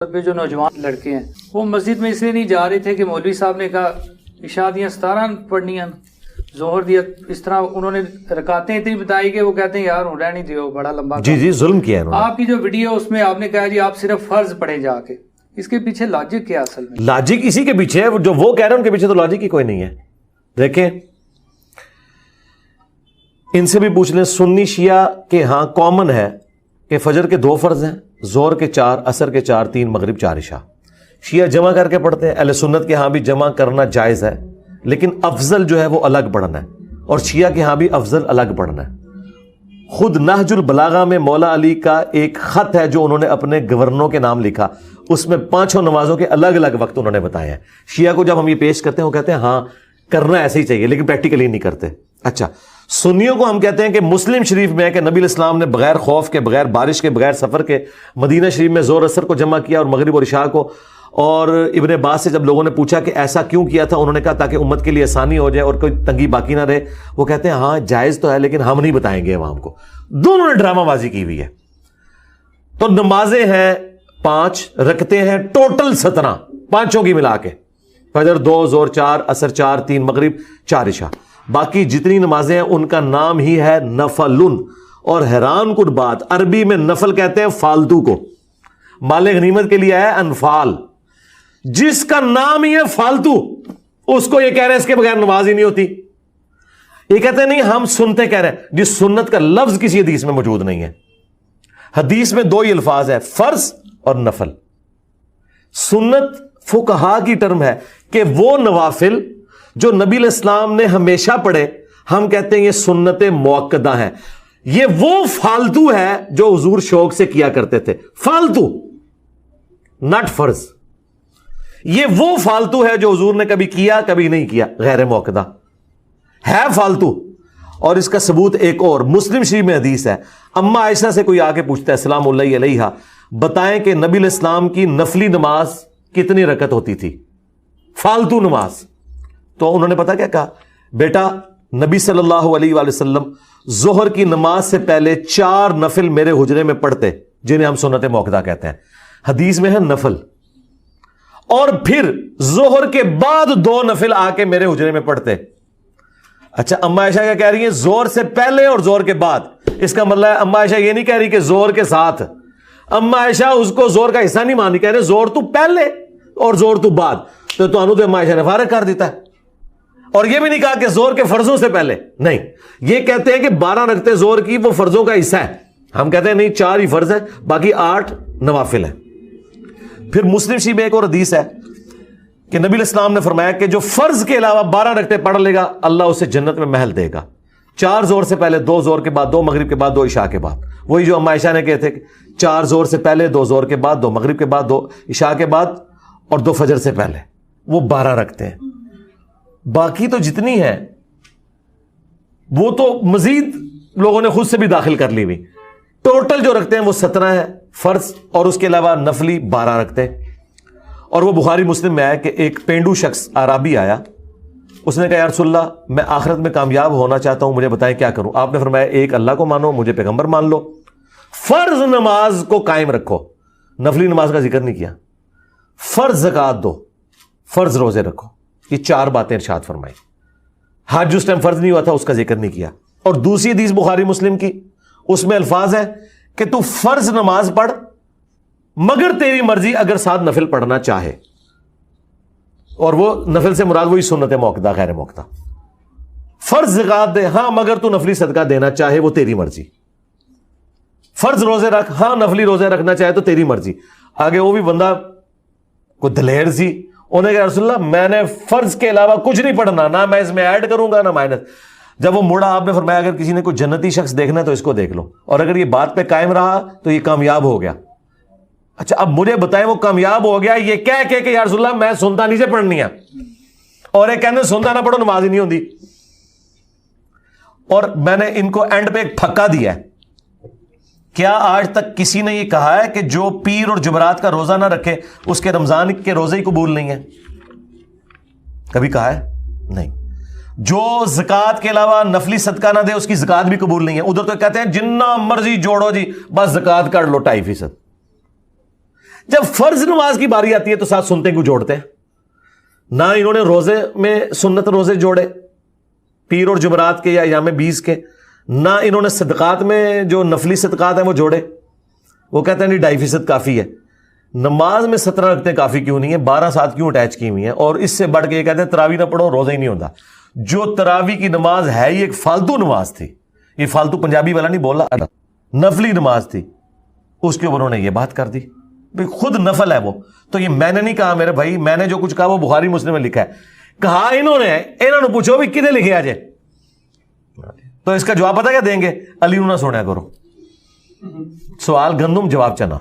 پہ جو نوجوان لڑکے ہیں وہ مسجد میں اس لیے نہیں جا رہے تھے کہ مولوی صاحب نے کہا عشاء دیاں 17 پڑھنیاں، ظہر دیا، اس طرح انہوں نے رکعتیں اتنی بتائی کہ وہ کہتے ہیں یار رہنے دیو، بڑا لمبا جی ظلم کیا ہے آپ کی جو ویڈیو اس میں آپ نے کہا جی آپ صرف فرض پڑھیں جا کے، اس کے پیچھے لاجک کیا اصل میں؟ لاجک اسی کے پیچھے ہے جو وہ کہہ رہے ہیں، ان کے پیچھے تو لاجک ہی کوئی نہیں ہے۔ دیکھیں ان سے بھی پوچھ لیں، سنی شیعہ کے ہاں کامن ہے کہ فجر کے 2 فرض ہیں، ظہر کے 4، عصر کے 4، 3 مغرب 4 عشاء۔ شیعہ جمع کر کے پڑھتے ہیں، اہل سنت کے ہاں بھی جمع کرنا جائز ہے، لیکن افضل جو ہے وہ الگ پڑھنا ہے، اور شیعہ کے ہاں بھی افضل الگ پڑھنا ہے۔ خود نہج البلاغہ میں مولا علی کا ایک خط ہے جو انہوں نے اپنے گورنروں کے نام لکھا، اس میں 5 نمازوں کے الگ الگ وقت انہوں نے بتائے ہیں۔ شیعہ کو جب ہم یہ پیش کرتے ہیں وہ کہتے ہیں ہاں کرنا ایسے ہی چاہیے، لیکن پریکٹیکلی نہیں کرتے۔ اچھا، سنیوں کو ہم کہتے ہیں کہ مسلم شریف میں ہے کہ نبی الاسلام نے بغیر خوف کے، بغیر بارش کے، بغیر سفر کے مدینہ شریف میں ظہر عصر کو جمع کیا اور مغرب اور عشاء کو۔ اور ابن عباس سے جب لوگوں نے پوچھا کہ ایسا کیوں کیا تھا، انہوں نے کہا تاکہ امت کے لیے آسانی ہو جائے اور کوئی تنگی باقی نہ رہے۔ وہ کہتے ہیں ہاں جائز تو ہے، لیکن ہم نہیں بتائیں گے عوام کو۔ دونوں نے ڈرامہ بازی کی ہوئی ہے۔ تو نمازیں ہیں 5، رکھتے ہیں ٹوٹل 17، پانچوں کی ملا کے، فجر 2، ظہر 4، عصر 4، 3 مغرب 4 عشاء۔ باقی جتنی نمازیں ہیں ان کا نام ہی ہے نفل۔ اور حیران کن بات، عربی میں نفل کہتے ہیں فالتو کو، مال غنیمت کے لیے ہے انفال۔ جس کا نام ہی ہے فالتو، اس کو یہ کہہ رہے ہیں اس کے بغیر نماز ہی نہیں ہوتی۔ یہ کہتے ہیں نہیں ہم سنتے کہہ رہے ہیں، جس سنت کا لفظ کسی حدیث میں موجود نہیں ہے۔ حدیث میں 2 ہی الفاظ ہیں، فرض اور نفل۔ سنت فقہا کی ٹرم ہے کہ وہ نوافل جو نبی الاسلام نے ہمیشہ پڑھے، ہم کہتے ہیں یہ سنت موقدہ ہیں۔ یہ وہ فالتو ہے جو حضور شوق سے کیا کرتے تھے، فالتو، ناٹ فرض۔ یہ وہ فالتو ہے جو حضور نے کبھی کیا کبھی نہیں کیا، غیر موقدہ ہے فالتو۔ اور اس کا ثبوت ایک اور مسلم شریف میں حدیث ہے، اما عائشہ سے کوئی آ کے پوچھتا ہے سلام اللہ علیہا، بتائیں کہ نبی الاسلام کی نفلی نماز کتنی رکعت ہوتی تھی، فالتو نماز؟ تو انہوں نے پتا کیا کہا، بیٹا نبی صلی اللہ علیہ وآلہ وسلم ظہر کی نماز سے پہلے 4 نفل میرے حجرے میں پڑھتے، جنہیں ہم سنت موقدہ کہتے ہیں، حدیث میں ہے نفل، اور پھر ظہر کے بعد 2 نفل آ کے میرے حجرے میں پڑھتے۔ اچھا، اما عائشہ کیا کہہ رہی ہیں؟ ظہر سے پہلے اور ظہر کے بعد۔ اس کا مطلب ہے اما عائشہ یہ نہیں کہہ رہی کہ ظہر کے ساتھ، اما عائشہ اس کو ظہر کا حصہ نہیں مانی، کہہ رہے ظہر تو پہلے اور ظہر تو بعد۔ تو اما عائشہ نے فارغ کر دیتا ہے۔ اور یہ بھی نہیں کہا کہ ظہر کے فرضوں سے پہلے، نہیں، یہ کہتے ہیں کہ 12 رکعتیں ظہر کی وہ فرضوں کا حصہ ہے، ہم کہتے ہیں نہیں 4 ہی فرض ہیں، باقی 8 نوافل ہیں۔ پھر مسلم شریف میں ایک اور حدیث ہے کہ نبی الاسلام نے فرمایا کہ جو فرض کے علاوہ 12 رکعتیں پڑھ لے گا اللہ اسے جنت میں محل دے گا، 4 ظہر سے پہلے، 2 ظہر کے بعد، 2 مغرب کے بعد، 2 عشاء کے بعد۔ وہی جو اما عائشہ نے کہے تھے کہ 4 ظہر سے پہلے، 2 ظہر کے بعد، 2 مغرب کے بعد، 2 عشاء کے بعد، اور 2 فجر سے پہلے، وہ 12 رکھتے ہیں۔ باقی تو جتنی ہے وہ تو مزید لوگوں نے خود سے بھی داخل کر لی ہوئی، ٹوٹل جو رکھتے ہیں وہ 17 ہے فرض، اور اس کے علاوہ نفلی 12 رکھتے ہیں۔ اور وہ بخاری مسلم میں آیا کہ ایک پینڈو شخص عربی آیا، اس نے کہا یا رسول اللہ میں آخرت میں کامیاب ہونا چاہتا ہوں، مجھے بتائیں کیا کروں؟ آپ نے فرمایا ایک اللہ کو مانو، مجھے پیغمبر مان لو، فرض نماز کو قائم رکھو، نفلی نماز کا ذکر نہیں کیا، فرض زکات دو، فرض روزے رکھو، یہ 4 باتیں ارشاد فرمائی۔ حج اس ٹائم فرض نہیں ہوا تھا، اس کا ذکر نہیں کیا۔ اور دوسری حدیث بخاری مسلم کی، اس میں الفاظ ہے کہ تو فرض نماز پڑھ مگر تیری مرضی اگر ساتھ نفل پڑھنا چاہے، اور وہ نفل سے مراد وہی سنت موقدہ غیر موقدہ۔ فرض زکات دے، ہاں مگر تو نفلی صدقہ دینا چاہے وہ تیری مرضی۔ فرض روزے رکھ، ہاں نفلی روزے رکھنا چاہے تو تیری مرضی۔ آگے وہ بھی بندہ کوئی دلیر سی، انہیں کہا رسول اللہ میں نے فرض کے علاوہ کچھ نہیں پڑھنا، نہ میں اس میں ایڈ کروں گا نہ مائنس۔ جب وہ مڑا آپ نے فرمایا اگر کسی نے کوئی جنتی شخص دیکھنا ہے تو اس کو دیکھ لو، اور اگر یہ بات پہ قائم رہا تو یہ کامیاب ہو گیا۔ اچھا اب مجھے بتائیں وہ کامیاب ہو گیا یہ کہہ کے کہ یا رسول اللہ میں سنتا نہیں سے پڑھنی ہے، اور ایک کہنے سنتا نہ پڑھو نماز ہی نہیں ہوتی۔ اور میں نے ان کو اینڈ پہ ایک پھکا دیا ہے، کیا آج تک کسی نے یہ کہا ہے کہ جو پیر اور جمعرات کا روزہ نہ رکھے اس کے رمضان کے روزے ہی قبول نہیں ہیں؟ کبھی کہا ہے؟ نہیں۔ جو زکات کے علاوہ نفلی صدقہ نہ دے اس کی زکات بھی قبول نہیں ہے۔ ادھر تو کہتے ہیں جنہ مرضی جوڑو جی، بس زکات کر لو 2.5%۔ جب فرض نماز کی باری آتی ہے تو ساتھ سنتے کو جوڑتے ہیں. نہ انہوں نے روزے میں سنت روزے جوڑے پیر اور جمعرات کے یا ایام 20 کے, نہ انہوں نے صدقات میں جو نفلی صدقات ہیں وہ جوڑے. وہ کہتے ہیں نہیں 2.5% کافی ہے. نماز میں 17 رکعتیں کافی کیوں نہیں ہے, 12 ساتھ کیوں اٹیچ کی ہوئی ہیں, اور اس سے بڑھ کے یہ کہتے ہیں تراویح نہ پڑھو روزہ ہی نہیں ہوتا. جو تراویح کی نماز ہے یہ ایک فالتو نماز تھی, یہ فالتو پنجابی والا نہیں بولا, نفلی نماز تھی, اس کے اوپر انہوں نے یہ بات کر دی خود نفل ہے وہ. تو یہ میں نے نہیں کہا میرے بھائی, میں نے جو کچھ کہا وہ بخاری مسلم میں لکھا ہے. کہا انہوں نے پوچھو بھی کدے لکھے آج, تو اس کا جواب پتہ کیا دیں گے, علی نہ سنیا کرو, سوال گندم جواب چنا.